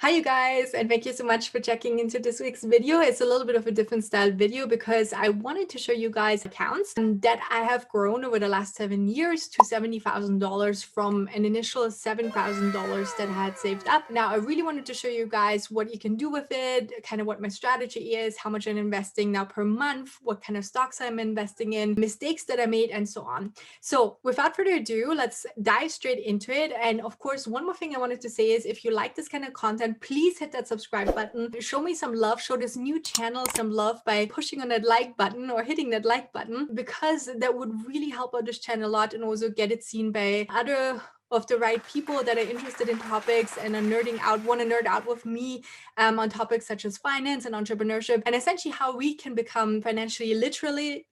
Hi you guys, and thank you so much for checking into this week's video. It's a little bit of a different style video because I wanted to show you guys accounts that I have grown over the last 7 years to $70,000 from an initial $7,000 that I had saved up. Now, I really wanted to show you guys what you can do with it, kind of what my strategy is, how much I'm investing now per month, what kind of stocks I'm investing in, mistakes that I made, and so on. So without further ado, let's dive straight into it. And of course, one more thing I wanted to say is if you like this kind of content, please hit that subscribe button. Show me some love, show this new channel some love by pushing on that like button or hitting that like button, because that would really help out this channel a lot and also get it seen by other of the right people that are interested in topics and are want to nerd out with me on topics such as finance and entrepreneurship, and essentially how we can become financially literate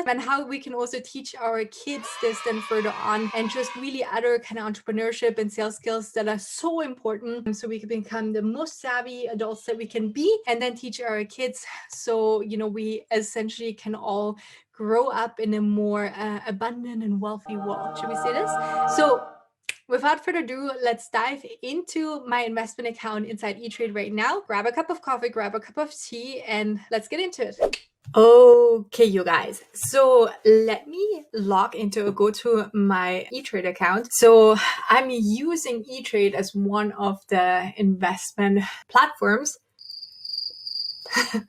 and how we can also teach our kids this then further on, and just really other kind of entrepreneurship and sales skills that are so important so we can become the most savvy adults that we can be, and then teach our kids so we essentially can all grow up in a more abundant and wealthy world. Should we say this? So without further ado, let's dive into my investment account inside E-Trade right now. Grab a cup of coffee, grab a cup of tea, and let's get into it. Okay, you guys. So let me go to my E-Trade account. So I'm using E-Trade as one of the investment platforms.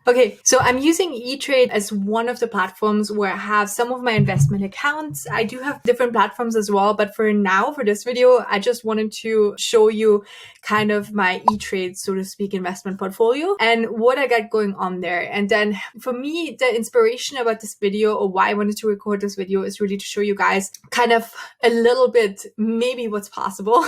Okay, so I'm using E-Trade as one of the platforms where I have some of my investment accounts. I do have different platforms as well, but for now, for this video, I just wanted to show you kind of my E-Trade, so to speak, investment portfolio and what I got going on there. And then for me, the inspiration about this video, or why I wanted to record this video, is really to show you guys kind of a little bit maybe what's possible,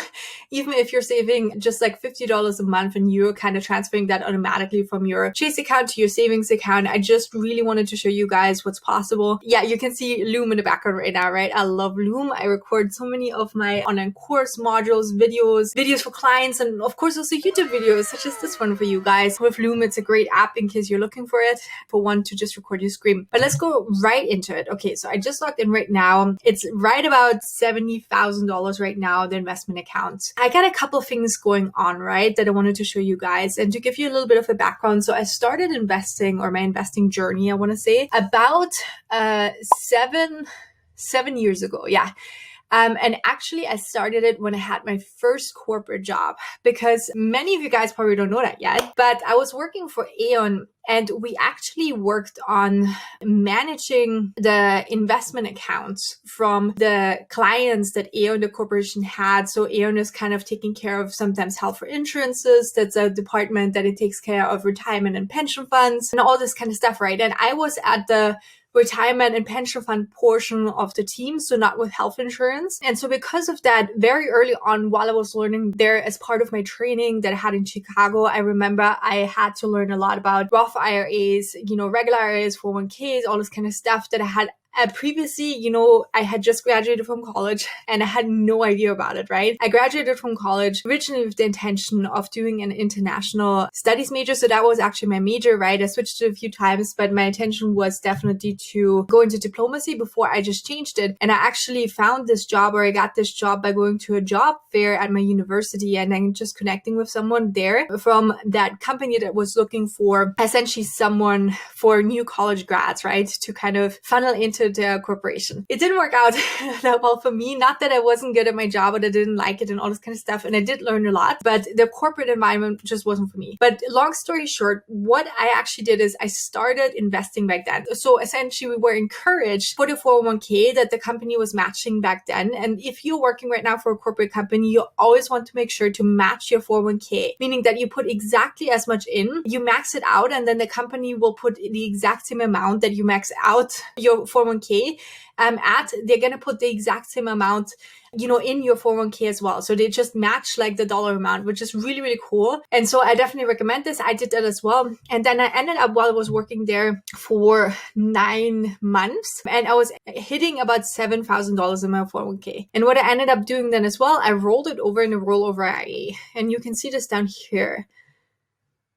even if you're saving just like $50 a month and you're kind of transferring that automatically from your Chase account to your savings account. I just really wanted to show you guys what's possible. Yeah, you can see Loom in the background right now, right? I love Loom. I record so many of my online course modules, videos for clients, and of course also YouTube videos such as this one for you guys. With Loom, it's a great app in case you're looking for it, for one to just record your screen. But let's go right into it. Okay, so I just logged in right now. It's right about $70,000 right now, the investment account. I got a couple of things going on, right, that I wanted to show you guys and to give you a little bit of a background. So I started investing, or my investing journey, I want to say, about 7 years ago. Yeah. And actually, I started it when I had my first corporate job, because many of you guys probably don't know that yet, but I was working for Aon, and we actually worked on managing the investment accounts from the clients that Aon, the corporation, had. So Aon is kind of taking care of sometimes health or insurances. That's a department that it takes care of retirement and pension funds and all this kind of stuff, right? And I was at the retirement and pension fund portion of the team, so not with health insurance. And so because of that, very early on, while I was learning there as part of my training that I had in Chicago, I remember I had to learn a lot about Roth IRAs, regular IRAs, 401ks, all this kind of stuff that I had previously, I had just graduated from college and I had no idea about it, right? I graduated from college originally with the intention of doing an international studies major. So that was actually my major, right? I switched it a few times, but my intention was definitely to go into diplomacy before I just changed it. And I actually found this job, or I got this job by going to a job fair at my university and then just connecting with someone there from that company that was looking for essentially someone for new college grads, right? To kind of funnel into the corporation. It didn't work out that well for me. Not that I wasn't good at my job, but I didn't like it and all this kind of stuff. And I did learn a lot, but the corporate environment just wasn't for me. But long story short, what I actually did is I started investing back then. So essentially we were encouraged for the 401k that the company was matching back then. And if you're working right now for a corporate company, you always want to make sure to match your 401k, meaning that you put exactly as much in, you max it out, and then the company will put the exact same amount that you max out your 401k at. They're going to put the exact same amount, in your 401k as well. So they just match like the dollar amount, which is really, really cool. And so I definitely recommend this. I did that as well. And then I ended up, while I was working there for 9 months, and I was hitting about $7,000 in my 401k. And what I ended up doing then as well, I rolled it over in a rollover IRA. And you can see this down here.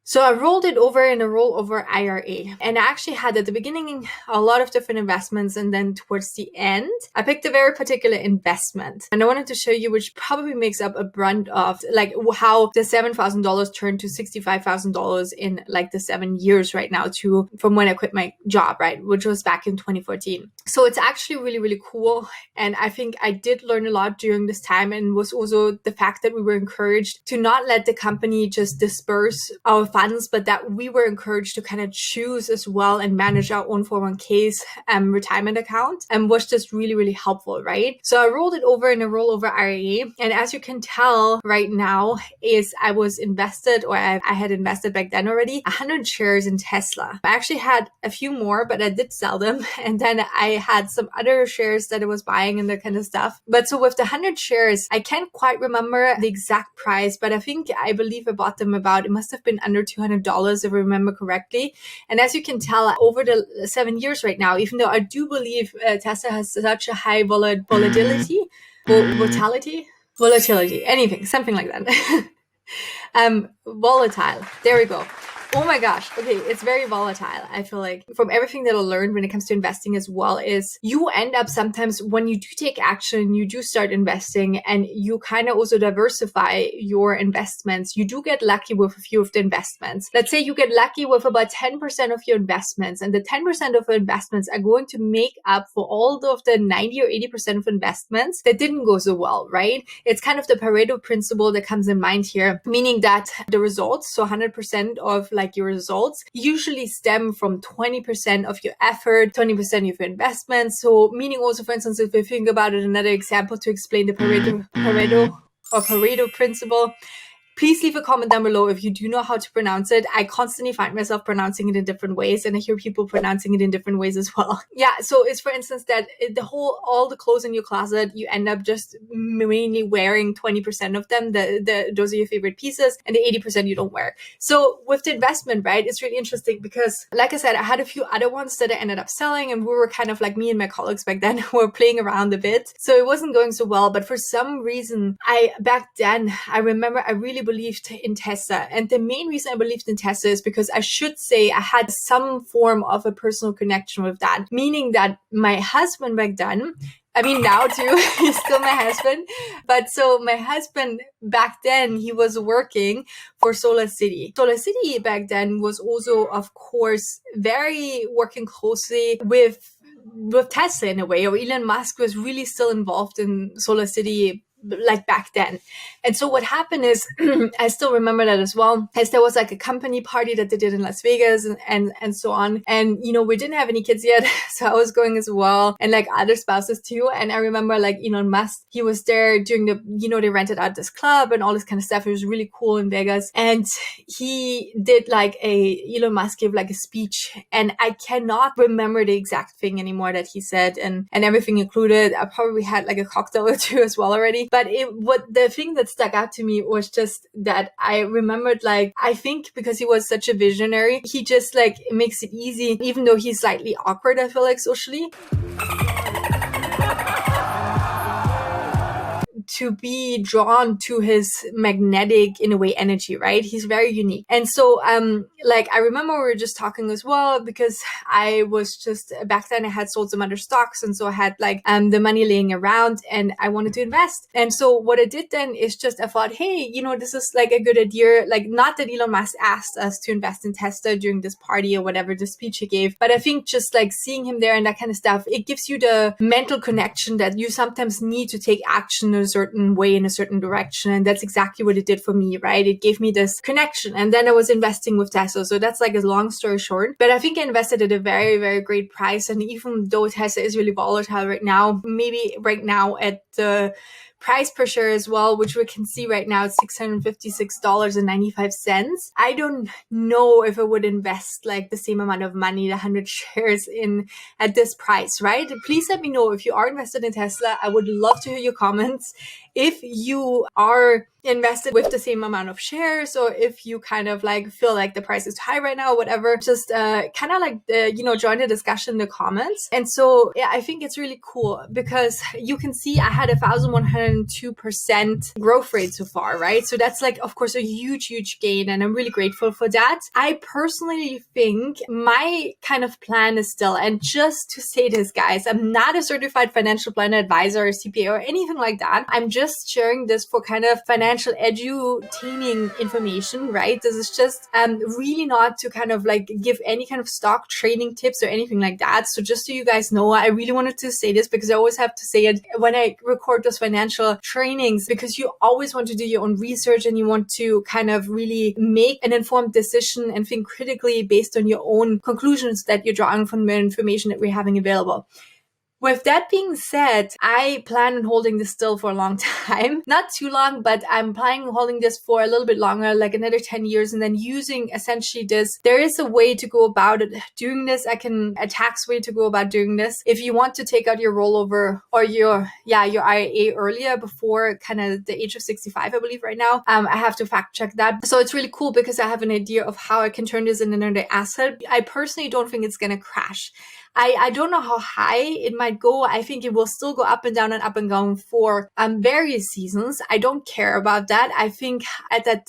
So I rolled it over in a rollover IRA. And I actually had at the beginning a lot of different investments. And then towards the end, I picked a very particular investment. And I wanted to show you, which probably makes up a brunt of like how the $7,000 turned to $65,000 in like the 7 years right now from when I quit my job, right? Which was back in 2014. So it's actually really, really cool. And I think I did learn a lot during this time, and was also the fact that we were encouraged to not let the company just disperse our funds, but that we were encouraged to kind of choose as well and manage our own 401ks retirement account, and was just really, really helpful, right? So I rolled it over in a rollover IRA. And as you can tell right now is I was invested, or I had invested back then already 100 shares in Tesla. I actually had a few more, but I did sell them. And then I had some other shares that I was buying and that kind of stuff. But so with the 100 shares, I can't quite remember the exact price, but I believe I bought them it must have been under $200 if I remember correctly. And as you can tell, over the 7 years right now, even though I do believe Tesla has such a high volatility, anything, something like that. Volatile. There we go. Oh my gosh. Okay. It's very volatile. I feel like from everything that I learned when it comes to investing as well is you end up sometimes when you do take action, you do start investing and you kind of also diversify your investments. You do get lucky with a few of the investments. Let's say you get lucky with about 10% of your investments, and the 10% of investments are going to make up for all of the 90 or 80% of investments that didn't go so well, right? It's kind of the Pareto principle that comes in mind here, meaning that the results, so 100% of like your results usually stem from 20% of your effort, 20% of your investments. So meaning also, for instance, if we think about it, another example to explain the Pareto principle, please leave a comment down below if you do know how to pronounce it. I constantly find myself pronouncing it in different ways, and I hear people pronouncing it in different ways as well. Yeah, so it's for instance that all the clothes in your closet, you end up just mainly wearing 20% of them. Those are your favorite pieces, and the 80% you don't wear. So with the investment, right, it's really interesting because, like I said, I had a few other ones that I ended up selling, and we were kind of like, me and my colleagues back then were playing around a bit. So it wasn't going so well, but for some reason, back then, I remember I really believed in Tesla. And the main reason I believed in Tesla is because I should say I had some form of a personal connection with that, meaning that my husband back then, I mean, now too, he's still my husband. But so my husband back then, he was working for Solar City. Solar City back then was also, of course, very working closely with Tesla in a way, or Elon Musk was really still involved in Solar City like back then. And so what happened is, I still remember that as well, as there was like a company party that they did in Las Vegas and so on. And, you know, we didn't have any kids yet. So I was going as well, and like other spouses too. And I remember like Elon Musk, he was there during they rented out this club and all this kind of stuff. It was really cool in Vegas. And he did Elon Musk gave like a speech, and I cannot remember the exact thing anymore that he said and everything included. I probably had like a cocktail or two as well already. But the thing that stuck out to me was just that I remembered, like, I think because he was such a visionary, he just like makes it easy, even though he's slightly awkward, I feel like socially, to be drawn to his magnetic, in a way, energy, right? He's very unique. And so, I remember we were just talking as well, because I was just, back then I had sold some other stocks. And so I had the money laying around and I wanted to invest. And so what I did then is just, I thought, hey, this is like a good idea. Like, not that Elon Musk asked us to invest in Tesla during this party or whatever, the speech he gave, but I think just like seeing him there and that kind of stuff, it gives you the mental connection that you sometimes need to take action in a certain way, in a certain direction. And that's exactly what it did for me, right? It gave me this connection. And then I was investing with Tesla. So that's like a long story short. But I think I invested at a very, very great price. And even though Tesla is really volatile right now, maybe right now at the price per share as well, which we can see right now, it's $656.95. I don't know if I would invest like the same amount of money, the 100 shares in at this price, right? Please let me know if you are invested in Tesla. I would love to hear your comments. if you are invested with the same amount of shares, or if you kind of like feel like the price is too high right now, whatever, just kind of like join the discussion in the comments. And so yeah, I think it's really cool because you can see I had 1,102% growth rate so far, right? So that's like, of course, a huge gain, and I'm really grateful for that. I personally think my kind of plan is still, and just to say this, guys, I'm not a certified financial planner, advisor, or CPA, or anything like that. I'm just sharing this for kind of financial edutaining information, right? This is just really not to kind of like give any kind of stock trading tips or anything like that. So just so you guys know, I really wanted to say this because I always have to say it when I record those financial trainings, because you always want to do your own research and you want to kind of really make an informed decision and think critically based on your own conclusions that you're drawing from the information that we're having available. With that being said, I plan on holding this still for a long time. Not too long, but I'm planning on holding this for a little bit longer, like another 10 years, and then using essentially this. There is a way to go about it doing this. A tax way to go about doing this. If you want to take out your rollover or your IRA earlier, before kind of the age of 65, I believe right now. I have to fact check that. So it's really cool because I have an idea of how I can turn this into another asset. I personally don't think it's going to crash. I don't know how high it might go. I think it will still go up and down for various seasons. I don't care about that. I think at that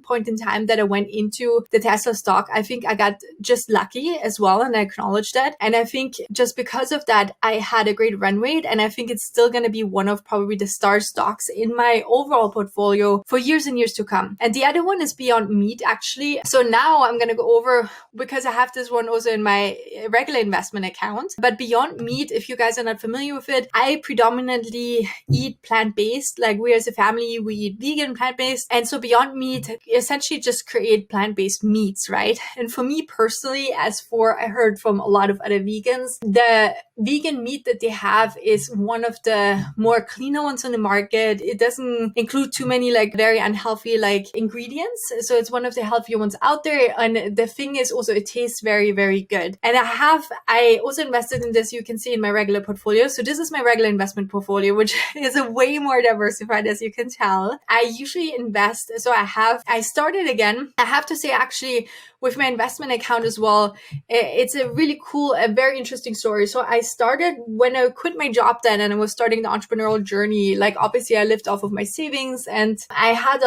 point in time that I went into the Tesla stock, I think I got just lucky as well, and I acknowledge that. And I think just because of that, I had a great run rate, and I think it's still going to be one of probably the star stocks in my overall portfolio for years and years to come. And the other one is Beyond Meat, actually. So now I'm going to go over, because I have this one also in my regular investment account. But Beyond Meat, if you guys are not familiar with it, I predominantly eat plant-based. Like, we as a family, we eat vegan, plant-based. And so Beyond Meat essentially just create plant-based meats, right? And for me personally, I heard from a lot of other vegans, the vegan meat that they have is one of the more cleaner ones on the market. It doesn't include too many like very unhealthy like ingredients. So it's one of the healthier ones out there. And the thing is also, it tastes very, very good. And I also invested in this, you can see in my regular portfolio. So this is my regular investment portfolio, which is a way more diversified, as you can tell. I usually invest. So I started again. I have to say, actually, with my investment account as well, it's a really cool, a very interesting story. So I started when I quit my job then, and I was starting the entrepreneurial journey. Like, obviously I lived off of my savings, and I had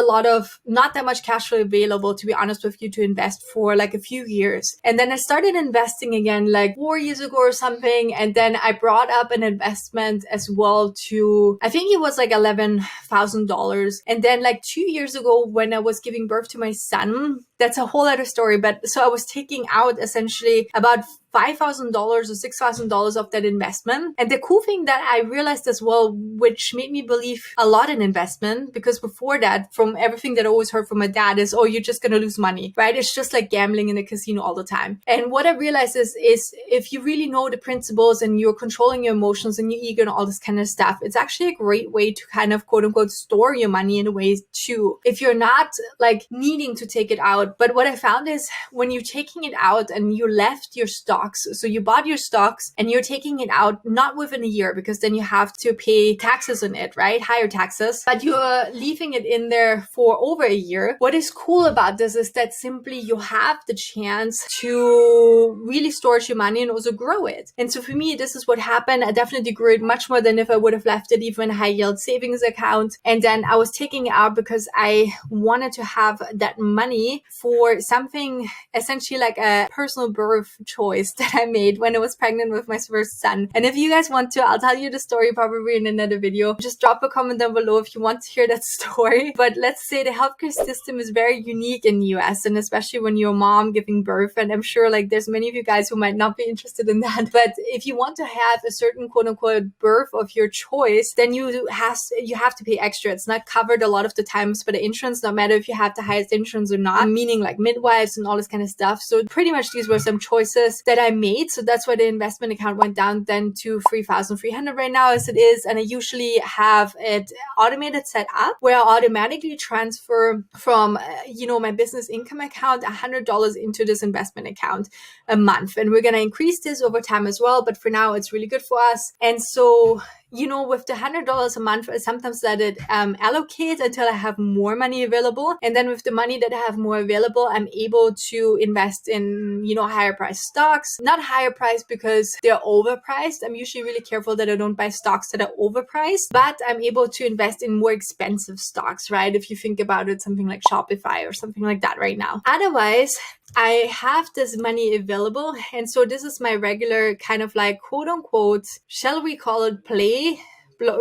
not that much cash flow available, to be honest with you, to invest for like a few years. And then I started investing again like 4 years ago or something. And then I brought up an investment as well to, I think it was like $11,000. And then like 2 years ago, when I was giving birth to my son, that's a whole other story. But so I was taking out essentially about $5,000 or $6,000 of that investment. And the cool thing that I realized as well, which made me believe a lot in investment, because before that, from everything that I always heard from my dad is, oh, you're just going to lose money, right? It's just like gambling in a casino all the time. And what I realized is if you really know the principles and you're controlling your emotions and your ego and all this kind of stuff, it's actually a great way to kind of quote unquote store your money in a way too, if you're not like needing to take it out. But what I found is when you're taking it out and you left your stocks, so you bought your stocks and you're taking it out not within a year, because then you have to pay taxes on it, right? Higher taxes, but you're leaving it in there for over a year. What is cool about this is that simply you have the chance to really store your money and also grow it. And so for me, this is what happened. I definitely grew it much more than if I would have left it even in a high yield savings account. And then I was taking it out because I wanted to have that money for something essentially like a personal birth choice that I made when I was pregnant with my first son. And if you guys want to, I'll tell you the story probably in another video. Just drop a comment down below if you want to hear that story. But let's say the healthcare system is very unique in the US, and especially when you're a mom giving birth. And I'm sure like there's many of you guys who might not be interested in that. But if you want to have a certain quote unquote birth of your choice, then you have to pay extra. It's not covered a lot of the times by the insurance, no matter if you have the highest insurance or not, meaning like midwives and all this kind of stuff. So pretty much these were some choices that I made. So that's why the investment account went down then to 3,300 right now as it is. And I usually have it automated set up where I automatically transfer from, my business income account $100 into this investment account a month. And we're going to increase this over time as well. But for now, it's really good for us. And so with the $100 a month, sometimes that it allocates until I have more money available. And then with the money that I have more available, I'm able to invest in, higher priced stocks. Not higher priced because they're overpriced. I'm usually really careful that I don't buy stocks that are overpriced, but I'm able to invest in more expensive stocks, right? If you think about it, something like Shopify or something like that right now. Otherwise, I have this money available. And so this is my regular kind of like quote unquote, shall we call it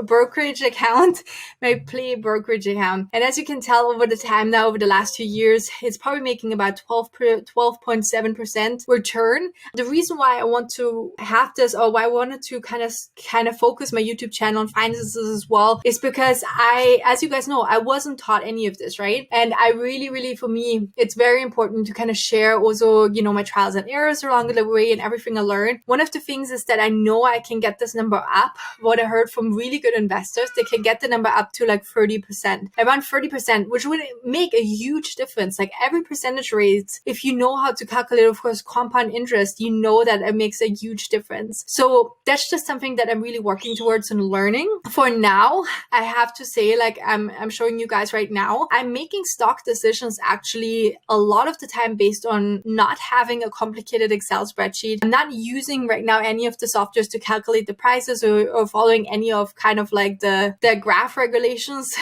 brokerage account, my play brokerage account. And as you can tell over the time now, over the last 2 years, it's probably making about 12.7% return. The reason why I want to have this, or why I wanted to kind of focus my YouTube channel on finances as well, is because as you guys know, I wasn't taught any of this, right? And I really, for me, it's very important to kind of share also, my trials and errors along the way and everything I learned. One of the things is that I know I can get this number up. What I heard from really good investors, they can get the number up to like 30%, around 30%, which would make a huge difference. Like every percentage rate, if you know how to calculate, of course, compound interest, you know that it makes a huge difference. So that's just something that I'm really working towards and learning. For now, I have to say, like I'm showing you guys right now, I'm making stock decisions actually a lot of the time based on not having a complicated Excel spreadsheet. I'm not using right now any of the softwares to calculate the prices or following any of kind of like the graph regulations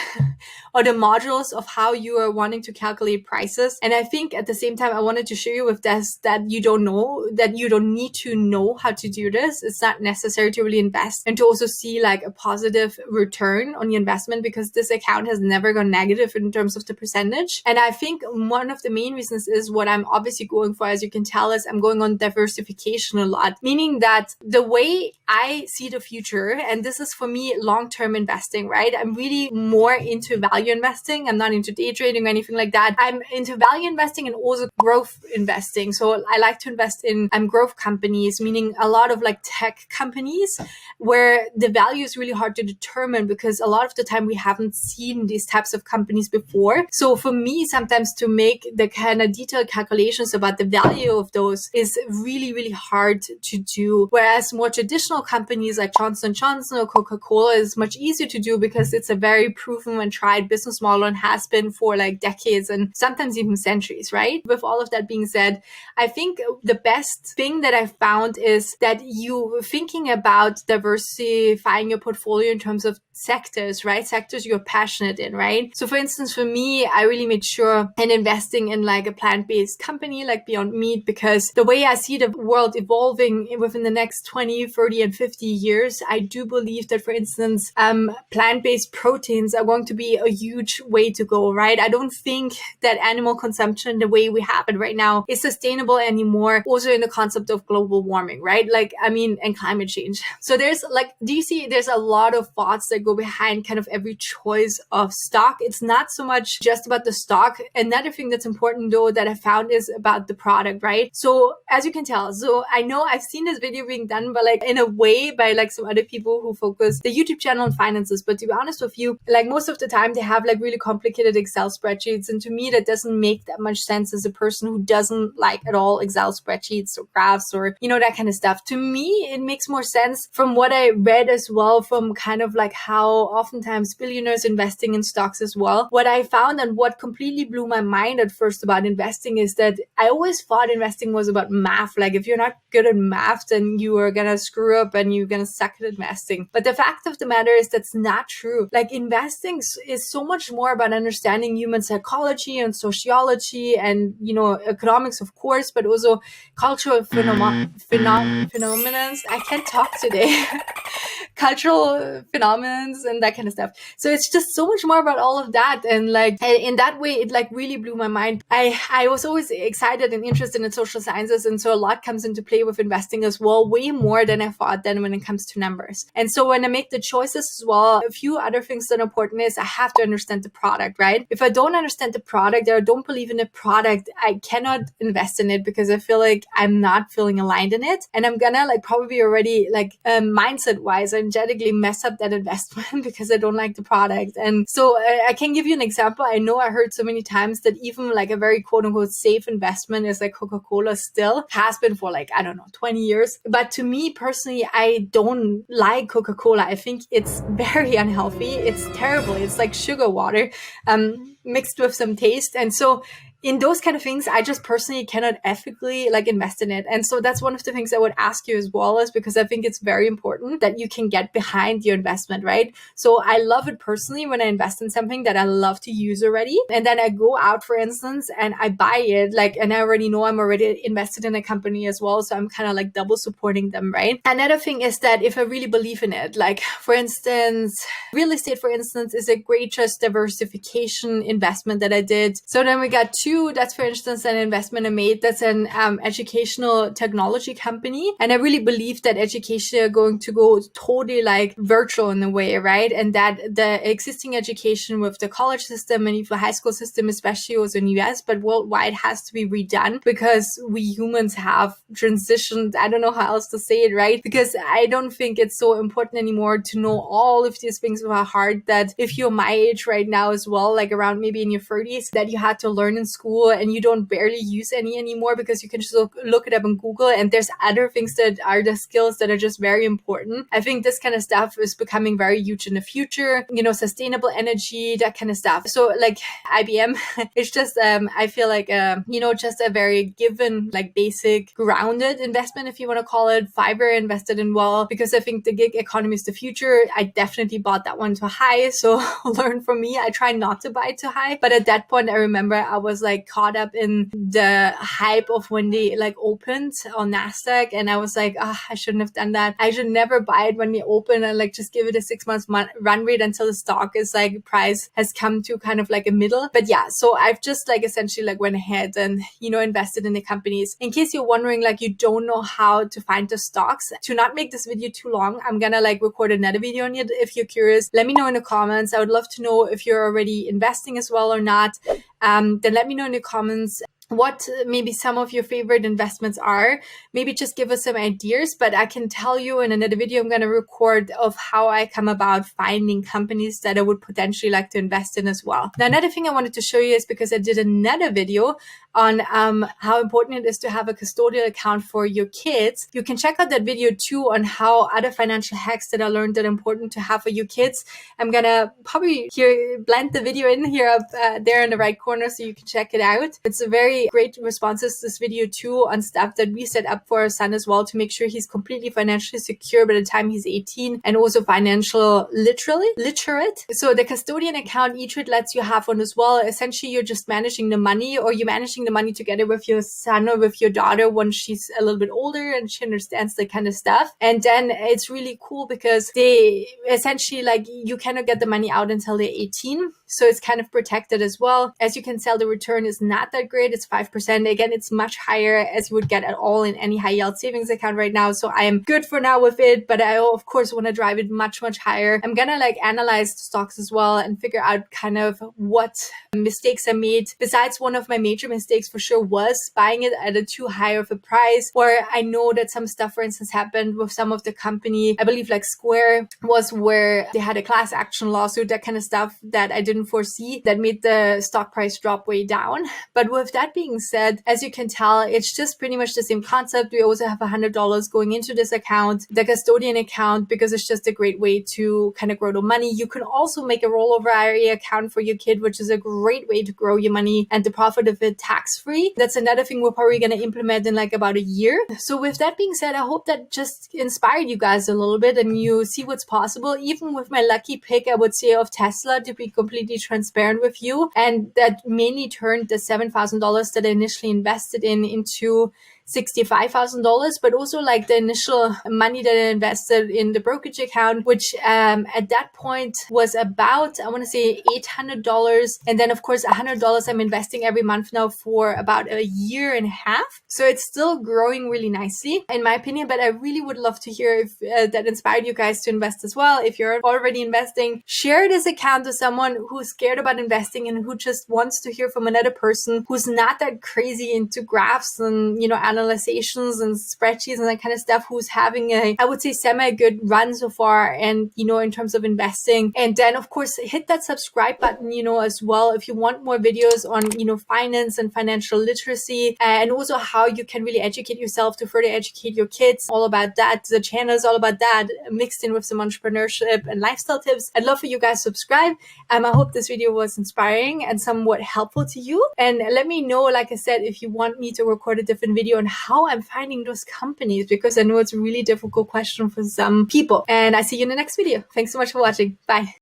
or the modules of how you are wanting to calculate prices. And I think at the same time, I wanted to show you with this that you don't need to know how to do this. It's not necessary to really invest and to also see like a positive return on your investment, because this account has never gone negative in terms of the percentage. And I think one of the main reasons is what I'm obviously going for, as you can tell, is I'm going on diversification a lot, meaning that the way I see the future, and this is for me long-term investing, right? I'm really more into value investing. I'm not into day trading or anything like that. I'm into value investing and also growth investing. So I like to invest in growth companies, meaning a lot of like tech companies where the value is really hard to determine because a lot of the time we haven't seen these types of companies before. So for me, sometimes to make the kind of detailed calculations about the value of those is really, really hard to do. Whereas more traditional companies like Johnson & Johnson or Coca-Cola is much easier to do because it's a very proven and tried business model and has been for like decades and sometimes even centuries, right? With all of that being said, I think the best thing that I found is that you thinking about diversifying your portfolio in terms of sectors, right? Sectors you're passionate in, right? So for instance, for me, I really made sure in investing in like a plant-based company like Beyond Meat, because the way I see the world evolving within the next 20, 30, and 50 years, I do believe that, for instance, plant-based proteins are going to be a huge way to go, right? I don't think that animal consumption, the way we have it right now, is sustainable anymore. Also in the concept of global warming, right? And climate change. So there's there's a lot of thoughts that go behind kind of every choice of stock. It's not so much just about the stock. Another thing that's important though that I found is about the product, right? So as you can tell, so I know I've seen this video being done by in a way by some other people who focus the YouTube channel on finances. But to be honest with you, most of the time they have really complicated Excel spreadsheets. And to me, that doesn't make that much sense as a person who doesn't like at all Excel spreadsheets or graphs or, that kind of stuff. To me, it makes more sense from what I read as well, from kind of how oftentimes billionaires investing in stocks as well. What I found and what completely blew my mind at first about investing is that I always thought investing was about math. If you're not good at math, then you are going to screw up and you're going to suck at investing. But the fact of the matter is that's not true. Investing is so much more about understanding human psychology and sociology and, economics, of course, but also cultural phenomena. I can't talk today. Cultural phenomena and that kind of stuff. So it's just so much more about all of that. And in that way, it really blew my mind. I was always excited and interested in social sciences. And so a lot comes into play with investing as well, way more than I thought then when it comes to numbers. And so when I make the choices as well, a few other things that are important is I have to understand the product, right? If I don't understand the product or I don't believe in the product, I cannot invest in it because I feel like I'm not feeling aligned in it. And I'm gonna probably already mindset wise, I unapologetically mess up that investment because I don't like the product. And so I can give you an example. I know I heard so many times that even like a very quote unquote safe investment is like Coca-Cola still has been for like, I don't know, 20 years. But to me personally, I don't like Coca-Cola. I think it's very unhealthy. It's terrible. It's like sugar water mixed with some taste. And so in those kind of things, I just personally cannot ethically like invest in it. And so that's one of the things I would ask you as well, is because I think it's very important that you can get behind your investment, right? So I love it personally when I invest in something that I love to use already. And then I go out, for instance, and I buy it, like, and I already know I'm already invested in a company as well. So I'm kind of like double supporting them, right? Another thing is that if I really believe in it, like for instance, real estate, for instance, is a great just diversification investment that I did. So then we got two. That's, for instance, an investment I made. That's an educational technology company. And I really believe that education are going to go totally like virtual in a way, right? And that the existing education with the college system and even the high school system, especially also in the US, but worldwide, has to be redone because we humans have transitioned. I don't know how else to say it, right? Because I don't think it's so important anymore to know all of these things by heart, that if you're my age right now as well, like around maybe in your 30s, that you had to learn in school and you don't barely use any anymore because you can just look it up on Google, and there's other things that are the skills that are just very important. I think this kind of stuff is becoming very huge in the future, you know, sustainable energy, that kind of stuff. So like IBM, it's just, I feel like, you know, just a very given, like basic grounded investment, if you want to call it. Fiverr invested in well, because I think the gig economy is the future. I definitely bought that one too high. So learn from me. I try not to buy too high. But at that point, I remember I was like caught up in the hype of when they like opened on NASDAQ. And I was like, I shouldn't have done that. I should never buy it when they open, and like just give it a 6 months run rate until the stock is like price has come to kind of like a middle. But yeah, so I've just like essentially like went ahead and, you know, invested in the companies. In case you're wondering, like you don't know how to find the stocks, to not make this video too long, I'm gonna like record another video on it. If you're curious, let me know in the comments. I would love to know if you're already investing as well or not. Then let me know in the comments what maybe some of your favorite investments are. Maybe just give us some ideas, but I can tell you in another video I'm going to record of how I come about finding companies that I would potentially like to invest in as well. Now, another thing I wanted to show you is because I did another video on how important it is to have a custodial account for your kids. You can check out that video too on how other financial hacks that I learned that are important to have for your kids. I'm going to probably blend the video in here up there in the right corner so you can check it out. It's a very great responses to this video too on stuff that we set up for our son as well to make sure he's completely financially secure by the time he's 18 and also financial literate. So the custodian account E-Trade lets you have one as well. Essentially, you're just managing the money, or you're managing the money together with your son or with your daughter once she's a little bit older and she understands that kind of stuff. And then it's really cool because they essentially like you cannot get the money out until they're 18. So it's kind of protected as well. As you can tell, the return is not that great. It's 5%. Again, it's much higher as you would get at all in any high yield savings account right now. So I am good for now with it, but I of course want to drive it much, much higher. I'm going to like analyze the stocks as well and figure out kind of what mistakes I made. Besides, one of my major mistakes for sure was buying it at a too high of a price, where I know that some stuff, for instance, happened with some of the company. I believe like Square was where they had a class action lawsuit, that kind of stuff that I didn't foresee, that made the stock price drop way down. But with that being said, as you can tell, it's just pretty much the same concept. We also have $100 going into this account, the custodian account, because it's just a great way to kind of grow the money. You can also make a rollover IRA account for your kid, which is a great way to grow your money and the profit of it tax-free. That's another thing we're probably going to implement in like about a year. So with that being said, I hope that just inspired you guys a little bit and you see what's possible. Even with my lucky pick, I would say, of Tesla, to be completely transparent with you, and that mainly turned the $7,000 that I initially invested in into $65,000, but also like the initial money that I invested in the brokerage account, which at that point was about, I want to say $800. And then of course, $100 I'm investing every month now for about a year and a half. So it's still growing really nicely in my opinion, but I really would love to hear if that inspired you guys to invest as well. If you're already investing, share this account with someone who's scared about investing and who just wants to hear from another person who's not that crazy into graphs and, you know, analyzations and spreadsheets and that kind of stuff, who's having a, I would say, semi-good run so far, and, you know, in terms of investing. And then, of course, hit that subscribe button, you know, as well, if you want more videos on, you know, finance and financial literacy, and also how you can really educate yourself to further educate your kids. All about that. The channel is all about that, mixed in with some entrepreneurship and lifestyle tips. I'd love for you guys to subscribe. I hope this video was inspiring and somewhat helpful to you. And let me know, like I said, if you want me to record a different video on how I'm finding those companies, because I know it's a really difficult question for some people. And I see you in the next video. Thanks so much for watching. Bye.